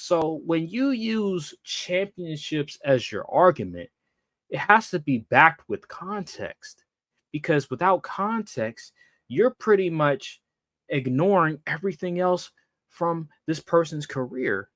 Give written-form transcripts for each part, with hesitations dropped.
So when you use championships as your argument, it has to be backed with context, because without context, you're pretty much ignoring everything else from this person's career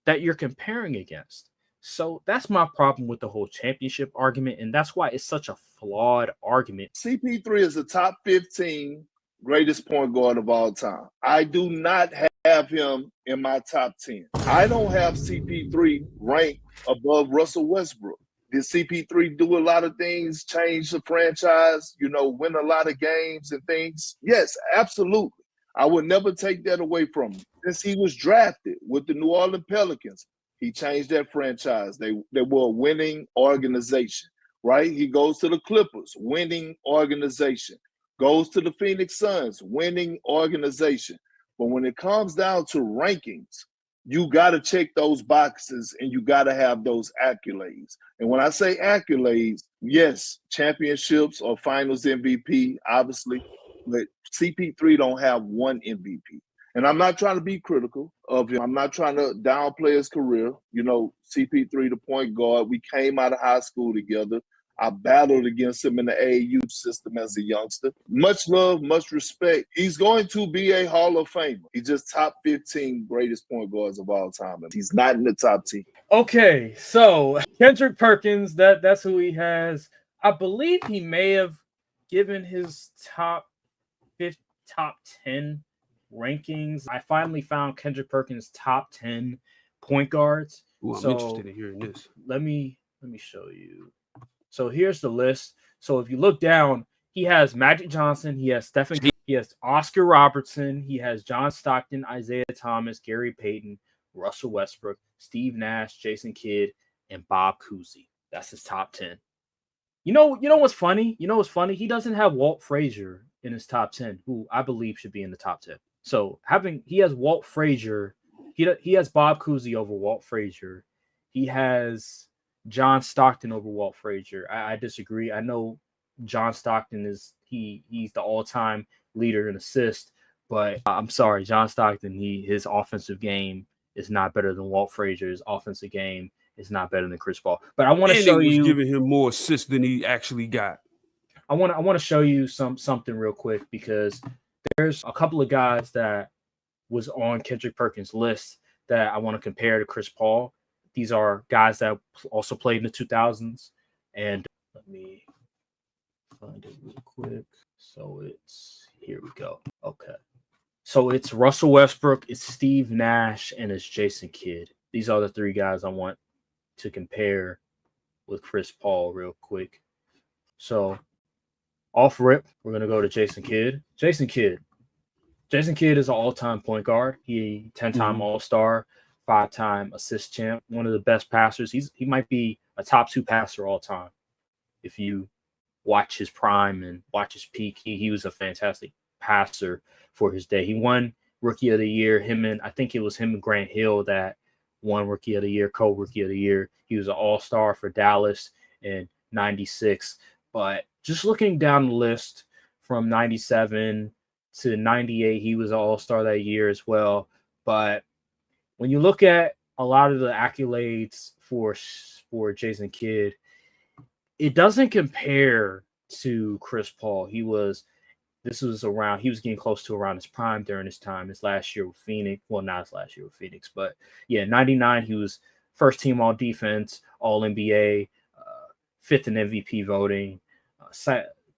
that you're comparing against. So that's my problem with the whole championship argument, and that's why it's such a flawed argument. CP3 is the top 15 greatest point guard of all time. I do not have him in my top 10. I don't have CP3 ranked above Russell Westbrook. Did CP3 do a lot of things, change the franchise, win a lot of games and things? Yes, absolutely. I would never take that away from him. Since he was drafted with the New Orleans Pelicans, he changed that franchise. They were a winning organization, right? He goes to the Clippers, winning organization. Goes to the Phoenix Suns, winning organization. But when it comes down to rankings, you got to check those boxes and you got to have those accolades. And when I say accolades, yes, championships or finals MVP, obviously, but CP3 don't have one MVP. And I'm not trying to be critical of him. I'm not trying to downplay his career. CP3, the point guard, we came out of high school together. I battled against him in the AAU system as a youngster. Much love, much respect. He's going to be a Hall of Famer. He's just top 15 greatest point guards of all time. He's not in the top 10. Okay, so Kendrick Perkins, that's who he has. I believe he may have given his top 10 rankings. I finally found Kendrick Perkins' top 10 point guards. Ooh, I'm interested in hearing this. Let me show you. So here's the list. So if you look down, he has Magic Johnson, he has Stephen, he has Oscar Robertson, he has John Stockton, Isaiah Thomas, Gary Payton, Russell Westbrook, Steve Nash, Jason Kidd, and Bob Cousy. That's his top 10. You know what's funny? He doesn't have Walt Frazier in his top 10, who I believe should be in the top 10. So he has Walt Frazier, he has Bob Cousy over Walt Frazier. He has John Stockton over Walt Frazier. I disagree. I know John Stockton he's the all-time leader in assists, but I'm sorry, John Stockton, his offensive game is not better than Walt Frazier's offensive game is not better than Chris Paul. But I want to show you giving him more assists than he actually got. I want to show you something real quick, because there's a couple of guys that was on Kendrick Perkins' list that I want to compare to Chris Paul. These are guys that also played in the 2000s. And let me find it real quick. So here we go. Okay. So it's Russell Westbrook, it's Steve Nash, and it's Jason Kidd. These are the three guys I want to compare with Chris Paul real quick. So off rip, we're going to go to Jason Kidd. Jason Kidd is an all-time point guard. He 10-time All-Star, 5-time assist champ, one of the best passers. He might be a top 2 passer all time. If you watch his prime and watch his peak, he was a fantastic passer for his day. He won Rookie of the Year. I think it was him and Grant Hill that won Rookie of the Year, co-Rookie of the Year. He was an All-Star for Dallas in 96. But just looking down the list from 97 to 98, he was an All-Star that year as well. But when you look at a lot of the accolades for Jason Kidd, it doesn't compare to Chris Paul. He was getting close to around his prime during his time, his last year with Phoenix. Well, not his last year with Phoenix, but yeah, 99, he was first team all defense, all NBA, fifth in MVP voting.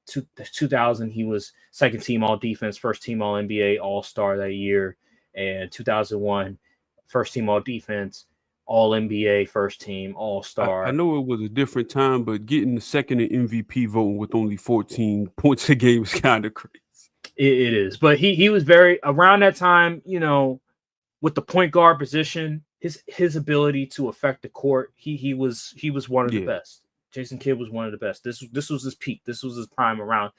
2000, he was second team all defense, first team all NBA, all-star that year. And 2001, first team all defense, all NBA, first team, all-star. I know it was a different time, but getting the second in MVP voting with only 14 points a game is kind of crazy. It is. But he was very, around that time, with the point guard position, his ability to affect the court, he was one of the best. Jason Kidd was one of the best. This was his peak. This was his prime around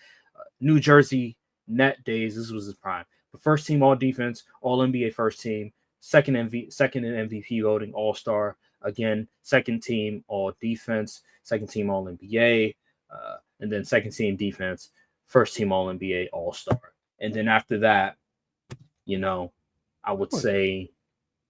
New Jersey net days. This was his prime. The first team all defense, all NBA first team, second in MVP voting, all-star. Again, second team all defense, second team all NBA, and then second team defense, first team all NBA, all-star. And then after that, I would say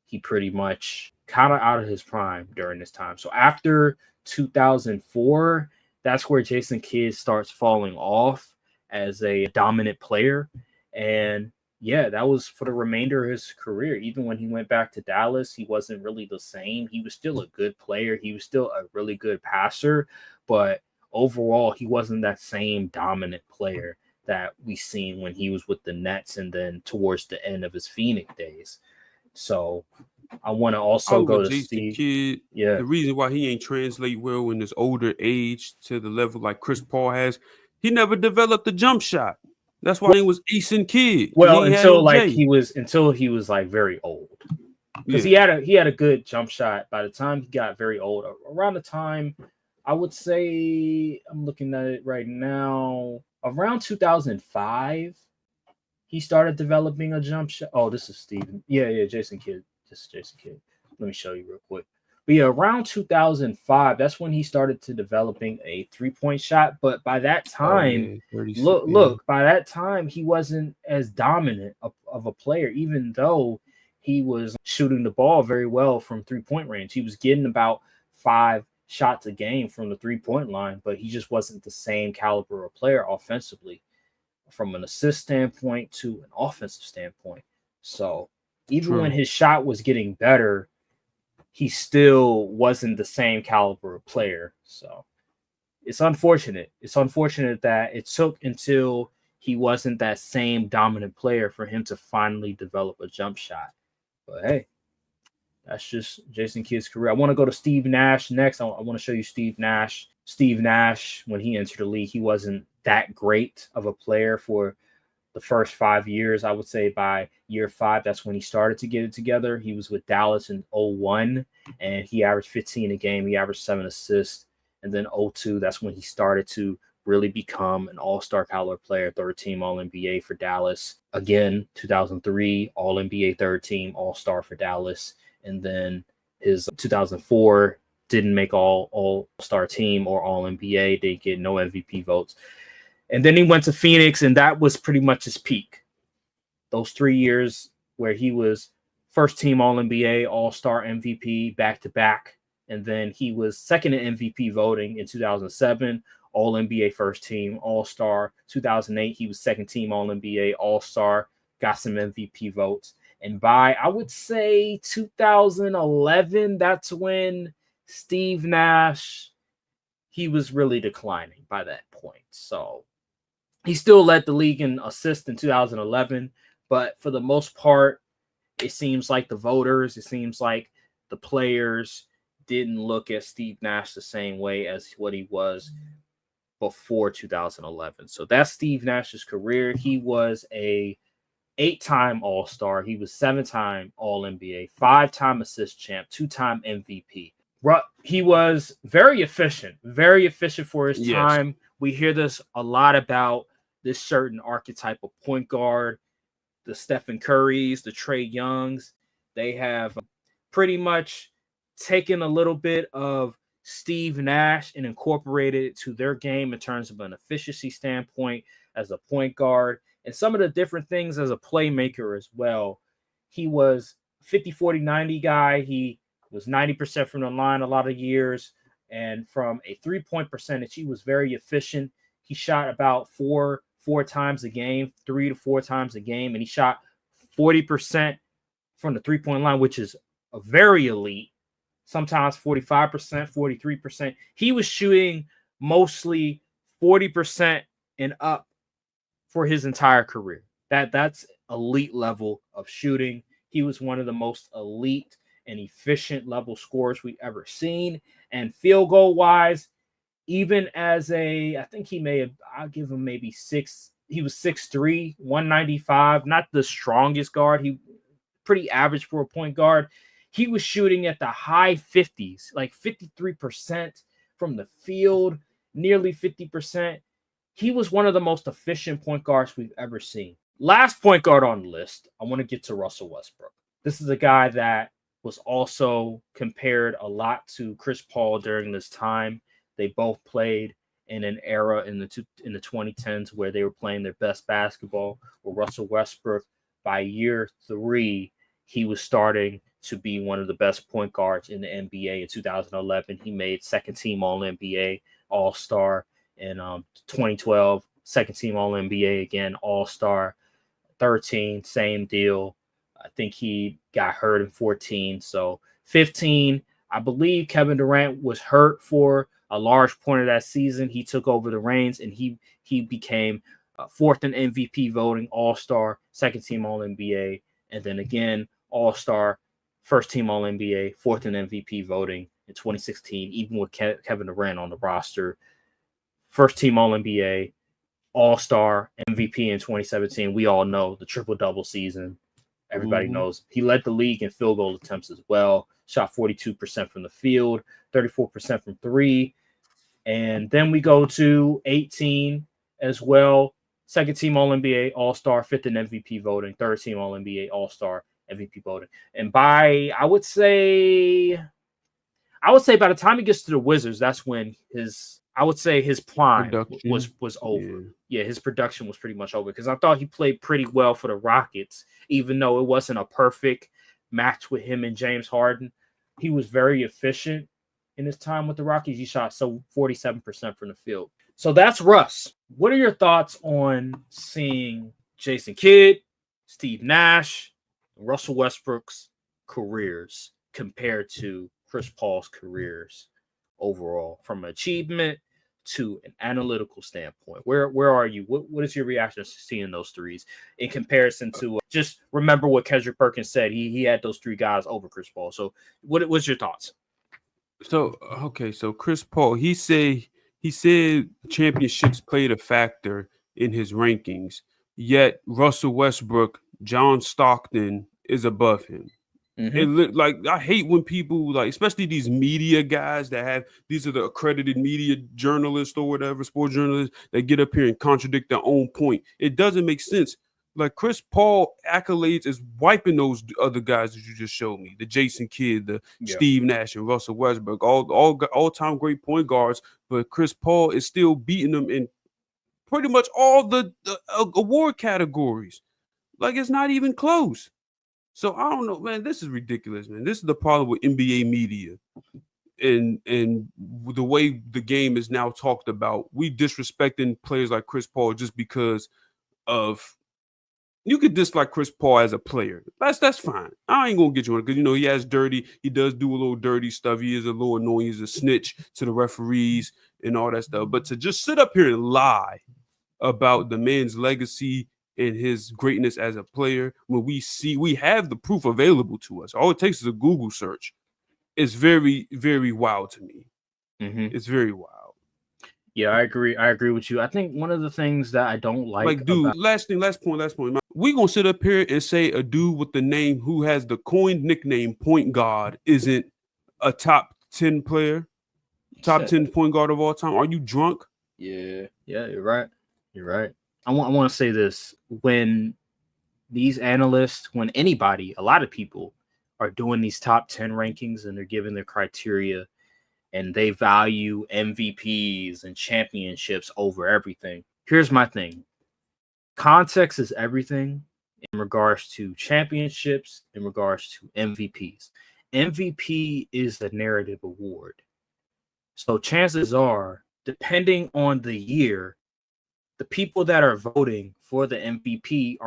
he pretty much kind of out of his prime during this time. So after 2004, that's where Jason Kidd starts falling off as a dominant player. And yeah, that was for the remainder of his career. Even when he went back to Dallas, he wasn't really the same. He was still a good player. He was still a really good passer, but overall, he wasn't that same dominant player that we seen when he was with the Nets and then towards the end of his Phoenix days. So I want to also go to Jason Steve. Kidd, Yeah. the reason why he ain't translate well in his older age to the level like Chris Paul has, he never developed a jump shot. That's why he was Eason Kidd. Well, he until he was like very old. Because he had a good jump shot by the time he got very old. Around the time, I would say, I'm looking at it right now, around 2005, he started developing a jump shot. Oh, this is Steven. Yeah, Jason Kidd. This is Jason Kidd. Let me show you real quick. But yeah, around 2005, that's when he started to developing a three-point shot. But by that time, by that time, he wasn't as dominant of a player, even though he was shooting the ball very well from three-point range. He was getting about 5 shots a game from the three-point line, but he just wasn't the same caliber of player offensively from an assist standpoint to an offensive standpoint. So even when his shot was getting better, he still wasn't the same caliber of player. So it's unfortunate. It's unfortunate that it took until he wasn't that same dominant player for him to finally develop a jump shot. But hey, that's just Jason Kidd's career. I want to go to Steve Nash next. I want to show you Steve Nash. Steve Nash, when he entered the league, he wasn't that great of a player for the first 5 years. I would say by year 5, that's when he started to get it together. He was with Dallas in 2001, and he averaged 15 a game. He averaged 7 assists. And then 2002, that's when he started to really become an all-star caliber player, third team All-NBA for Dallas. Again, 2003, All-NBA third team, all-star for Dallas. And then his 2004 didn't make all-star team or All-NBA. They get no MVP votes. And then he went to Phoenix, and that was pretty much his peak. Those 3 years where he was first team All-NBA, All-Star MVP back-to-back. And then he was second in MVP voting in 2007, All-NBA first team, All-Star. 2008, he was second team All-NBA, All-Star, got some MVP votes. And by, I would say, 2011, that's when Steve Nash, he was really declining by that point. So he still led the league in assists in 2011, but for the most part, it seems like the voters, it seems like the players didn't look at Steve Nash the same way as what he was before 2011. So that's Steve Nash's career. He was a 8-time All-Star. He was 7-time All-NBA, 5-time assist champ, 2-time MVP. He was very efficient for his time. We hear this a lot about this certain archetype of point guard, the Stephen Currys, the Trae Youngs. They have pretty much taken a little bit of Steve Nash and incorporated it to their game in terms of an efficiency standpoint as a point guard and some of the different things as a playmaker as well. He was 50, 40, 90 guy. He was 90% from the line a lot of years. And from a three-point percentage, he was very efficient. He shot about four times a game, 3 to 4 times a game. And he shot 40% from the three-point line, which is a very elite. Sometimes 45%, 43%. He was shooting mostly 40% and up for his entire career. That's elite level of shooting. He was one of the most elite and efficient level scorers we've ever seen. And field goal wise, even as I think I'll give him maybe 6. He was 6'3", 195, not the strongest guard. He pretty average for a point guard. He was shooting at the high 50s, like 53% from the field, nearly 50%. He was one of the most efficient point guards we've ever seen. Last point guard on the list, I want to get to Russell Westbrook. This is a guy that was also compared a lot to Chris Paul during this time. They both played in an era in the 2010s where they were playing their best basketball. With Russell Westbrook, by year 3, he was starting to be one of the best point guards in the NBA in 2011. He made second team All-NBA, All-Star in 2012, second team All-NBA again, All-Star. 13, same deal. I think he got hurt in 14. So 15, I believe Kevin Durant was hurt for a large point of that season. He took over the reins and he became fourth in MVP voting, All-Star, second team All-NBA, and then again, All-Star, first team All-NBA, fourth in MVP voting in 2016, even with Kevin Durant on the roster. First team All-NBA, All-Star, MVP in 2017. We all know the triple-double season. Everybody knows. He led the league in field goal attempts as well. Shot 42% from the field, 34% from three. And then we go to 18 as well. Second team All-NBA, All-Star, fifth in MVP voting, third team All-NBA, All-Star, MVP voting. And I would say by the time he gets to the Wizards, that's when his prime was over. Yeah, his production was pretty much over because I thought he played pretty well for the Rockets, even though it wasn't a perfect match with him and James Harden. He was very efficient in his time with the Rockets. He shot 47% from the field. So that's Russ. What are your thoughts on seeing Jason Kidd, Steve Nash, Russell Westbrook's careers compared to Chris Paul's careers overall, from achievement to an analytical standpoint? Where are you? What is your reaction to seeing those threes in comparison to just remember what Kendrick Perkins said? He had those three guys over Chris Paul. So what's your thoughts? So Chris Paul, he said championships played a factor in his rankings, yet Russell Westbrook, John Stockton is above him. It looked like, I hate when people, like, especially these media guys these are the accredited media journalists or whatever, sports journalists, that get up here and contradict their own point. It doesn't make sense. Like, Chris Paul accolades is wiping those other guys that you just showed me, the Jason Kidd, the Steve Nash, and Russell Westbrook, all-time great point guards, but Chris Paul is still beating them in pretty much all the award categories. Like, it's not even close. So I don't know, man. This is ridiculous, man. This is the problem with NBA media, and the way the game is now talked about. We disrespecting players like Chris Paul just because of. You could dislike Chris Paul as a player. That's fine. I ain't gonna get you on it because he does do a little dirty stuff. He is a little annoying. He's a snitch to the referees and all that stuff. But to just sit up here and lie about the man's legacy and his greatness as a player, when we have the proof available to us, all it takes is a Google search. It's very, very wild to me. It's very wild. Yeah, I agree with you. I think one of the things that I don't like dude, last point. We gonna sit up here and say a dude with the name who has the coined nickname point guard isn't a top 10 player, top 10 point guard of all time? Are you drunk? Yeah, you're right. I want to say this. When these analysts, when anybody, a lot of people are doing these top 10 rankings and they're giving their criteria and they value MVPs and championships over everything. Here's my thing. Context is everything in regards to championships, in regards to MVPs. MVP is the narrative award. So chances are, depending on the year, the people that are voting for the MVP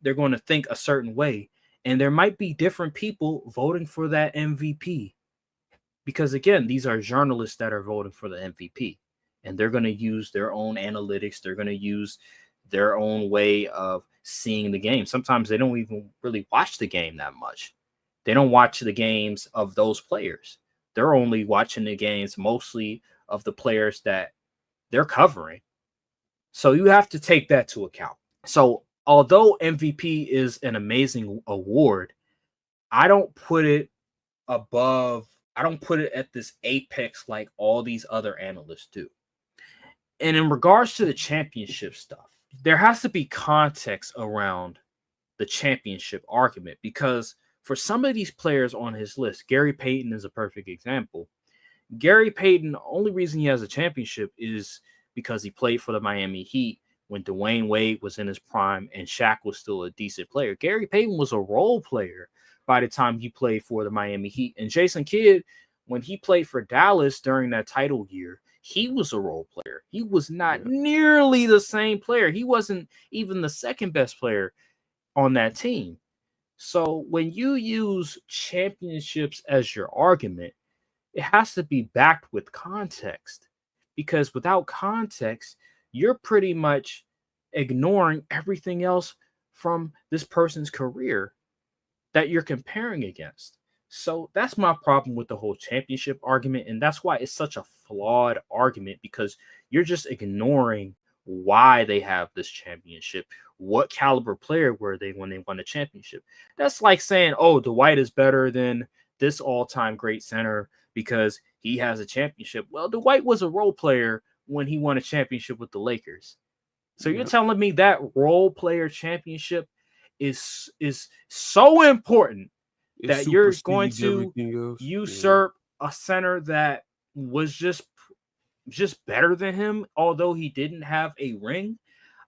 they're going to think a certain way, and there might be different people voting for that MVP, because again, these are journalists that are voting for the MVP, and they're going to use their own analytics. They're going to use their own way of seeing the game. Sometimes they don't even really watch the game that much. They don't watch the games of those players. They're only watching the games mostly of the players that they're covering. So you have to take that to account. So although MVP is an amazing award, I don't put it at this apex like all these other analysts do. And in regards to the championship stuff, there has to be context around the championship argument, because for some of these players on his list, Gary Payton is a perfect example. Gary Payton, the only reason he has a championship is because he played for the Miami Heat when Dwayne Wade was in his prime and Shaq was still a decent player. Gary Payton was a role player by the time he played for the Miami Heat. And Jason Kidd, when he played for Dallas during that title year, he was a role player. He was not nearly the same player. He wasn't even the second best player on that team. So when you use championships as your argument, it has to be backed with context, because without context, you're pretty much ignoring everything else from this person's career that you're comparing against. So that's my problem with the whole championship argument. And that's why it's such a flawed argument, because you're just ignoring why they have this championship. What caliber player were they when they won a championship? That's like saying, oh, Dwight is better than this all-time great center because he has a championship. Well, Dwight was a role player when he won a championship with the Lakers. So you're telling me that role player championship is so important that you're going to usurp a center that was just better than him, although he didn't have a ring?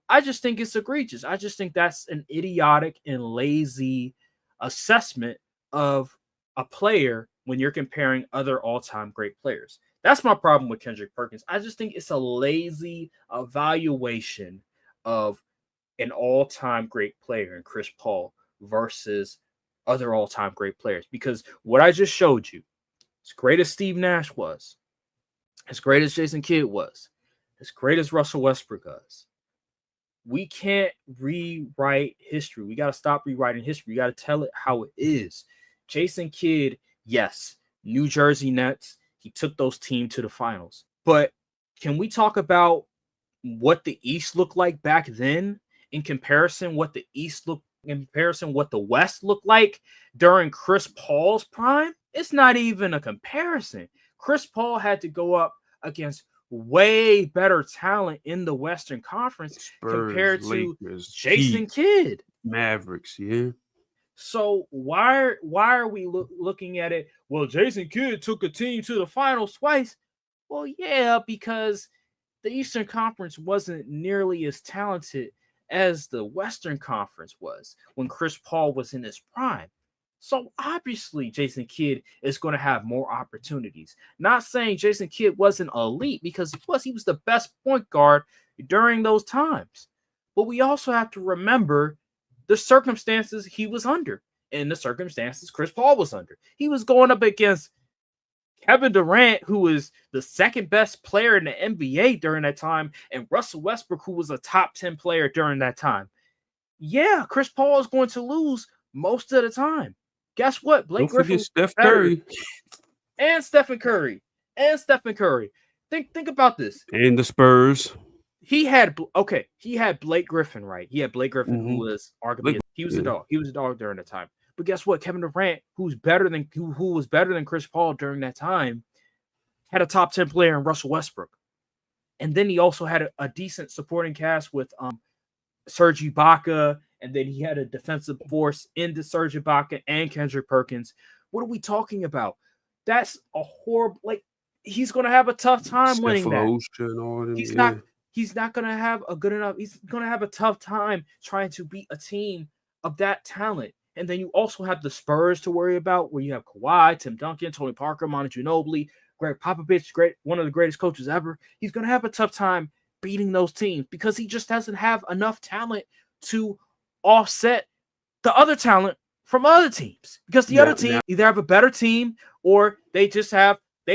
I just think it's egregious. I just think that's an idiotic and lazy assessment of a player when you're comparing other all-time great players. That's my problem with Kendrick Perkins. I just think it's a lazy evaluation of an all-time great player in Chris Paul versus other all-time great players. Because what I just showed you, as great as Steve Nash was, as great as Jason Kidd was, as great as Russell Westbrook was, we can't rewrite history. We got to stop rewriting history. We got to tell it how it is. Jason Kidd, yes, New Jersey Nets, he took those teams to the finals. But can we talk about what the East looked like back then in comparison what the West looked like during Chris Paul's prime? It's not even a comparison. Chris Paul had to go up against way better talent in the Western Conference compared to Jason Kidd. Mavericks, yeah. So why are we looking at it? Well, Jason Kidd took a team to the finals twice. Well, yeah, because the Eastern Conference wasn't nearly as talented as the Western Conference was when Chris Paul was in his prime. So obviously Jason Kidd is going to have more opportunities. Not saying Jason Kidd wasn't elite, because he was the best point guard during those times. But we also have to remember the circumstances he was under and the circumstances Chris Paul was under. He was going up against Kevin Durant, who was the second best player in the NBA during that time, and Russell Westbrook, who was a top 10 player during that time. Yeah, Chris Paul is going to lose most of the time. Guess what? Blake Griffin, Steph Curry, and Stephen Curry, Think about this. And the Spurs. He had Blake Griffin, right? He had Blake Griffin, who was arguably he was a dog. He was a dog during the time. But guess what? Kevin Durant, who was better than Chris Paul during that time, had a top 10 player in Russell Westbrook. And then he also had a decent supporting cast with Serge Ibaka, and then he had a defensive force into Serge Ibaka and Kendrick Perkins. What are we talking about? That's a horrible, he's going to have a tough time winning that. He's not going to have a good enough. He's going to have a tough time trying to beat a team of that talent. And then you also have the Spurs to worry about, where you have Kawhi, Tim Duncan, Tony Parker, Manu Ginobili, Greg Popovich, one of the greatest coaches ever. He's going to have a tough time beating those teams because he just doesn't have enough talent to offset the other talent from other teams. Because the other team either have a better team or they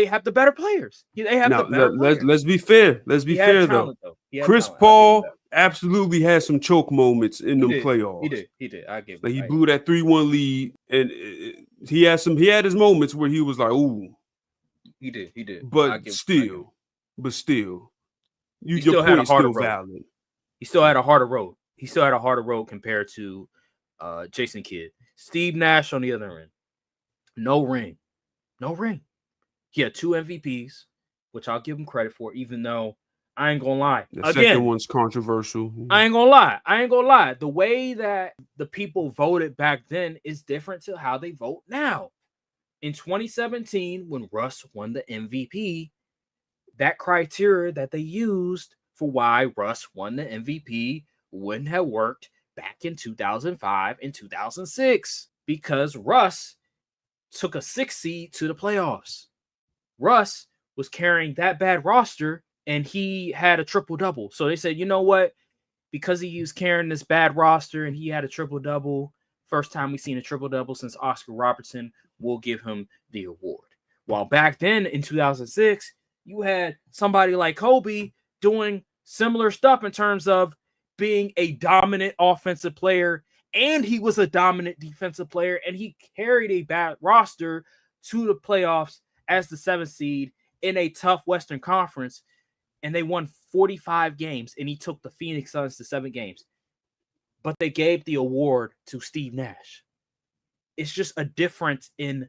have the better players. They have the better players. Let's be fair. Let's be fair, though. Chris Paul absolutely had some choke moments in them playoffs. He did. I give. He blew that 3-1 lead, and he had his moments where he was like, "Ooh." He did. But still, your point is still valid. He still had a harder road. He still had a harder road compared to Jason Kidd. Steve Nash on the other end, no ring. He had 2 MVPs, which I'll give him credit for, even though I ain't gonna lie. The second one's controversial. I ain't gonna lie. The way that the people voted back then is different to how they vote now. In 2017, when Russ won the MVP, that criteria that they used for why Russ won the MVP wouldn't have worked back in 2005 and 2006. because Russ took a 6 seed to the playoffs. Russ was carrying that bad roster, and he had a triple-double. So they said, you know what? Because he was carrying this bad roster and he had a triple-double, first time we've seen a triple-double since Oscar Robertson, we'll give him the award. While back then in 2006, you had somebody like Kobe doing similar stuff in terms of being a dominant offensive player, and he was a dominant defensive player, and he carried a bad roster to the playoffs as the 7th seed in a tough Western Conference, and they won 45 games, and he took the Phoenix Suns to 7 games. But they gave the award to Steve Nash. It's just a difference in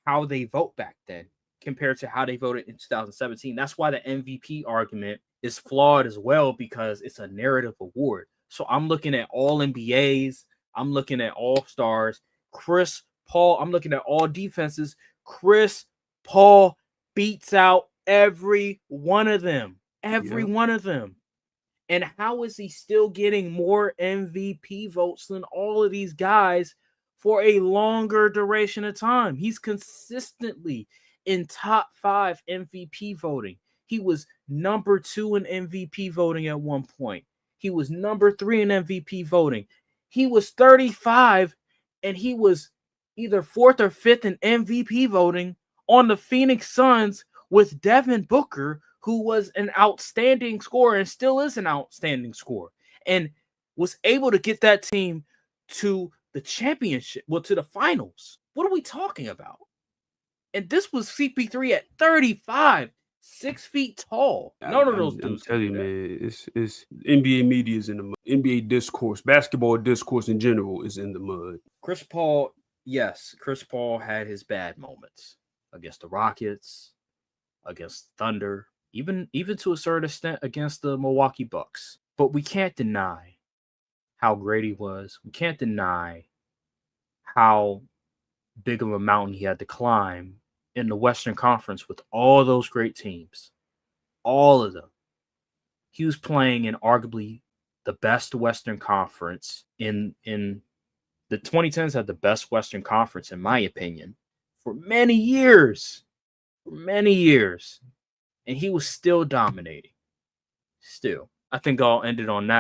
how they vote back then compared to how they voted in 2017. That's why the MVP argument is flawed as well, because it's a narrative award. So I'm looking at all NBAs. I'm looking at all stars. Chris Paul, I'm looking at all defenses. Chris Paul beats out every one of them. Every one of them. And how is he still getting more MVP votes than all of these guys for a longer duration of time? He's consistently in top 5 MVP voting. He was number 2 in MVP voting at one point. He was number 3 in MVP voting. He was 35, and he was either 4th or 5th in MVP voting on the Phoenix Suns with Devin Booker, who was an outstanding scorer and still is an outstanding scorer, and was able to get that team to the championship, to the finals. What are we talking about? And this was CP3 at 35, 6 feet tall. None of those dudes. I'm telling you, man, it's NBA media is in the mud. NBA discourse, basketball discourse in general is in the mud. Chris Paul, yes, Chris Paul had his bad moments against the Rockets, against Thunder, even to a certain extent against the Milwaukee Bucks. But we can't deny how great he was. We can't deny how big of a mountain he had to climb in the Western Conference with all those great teams. All of them. He was playing in arguably the best Western Conference in the 2010s had the best Western Conference, in my opinion, for many years. For many years. And he was still dominating. Still. I think I'll end it on that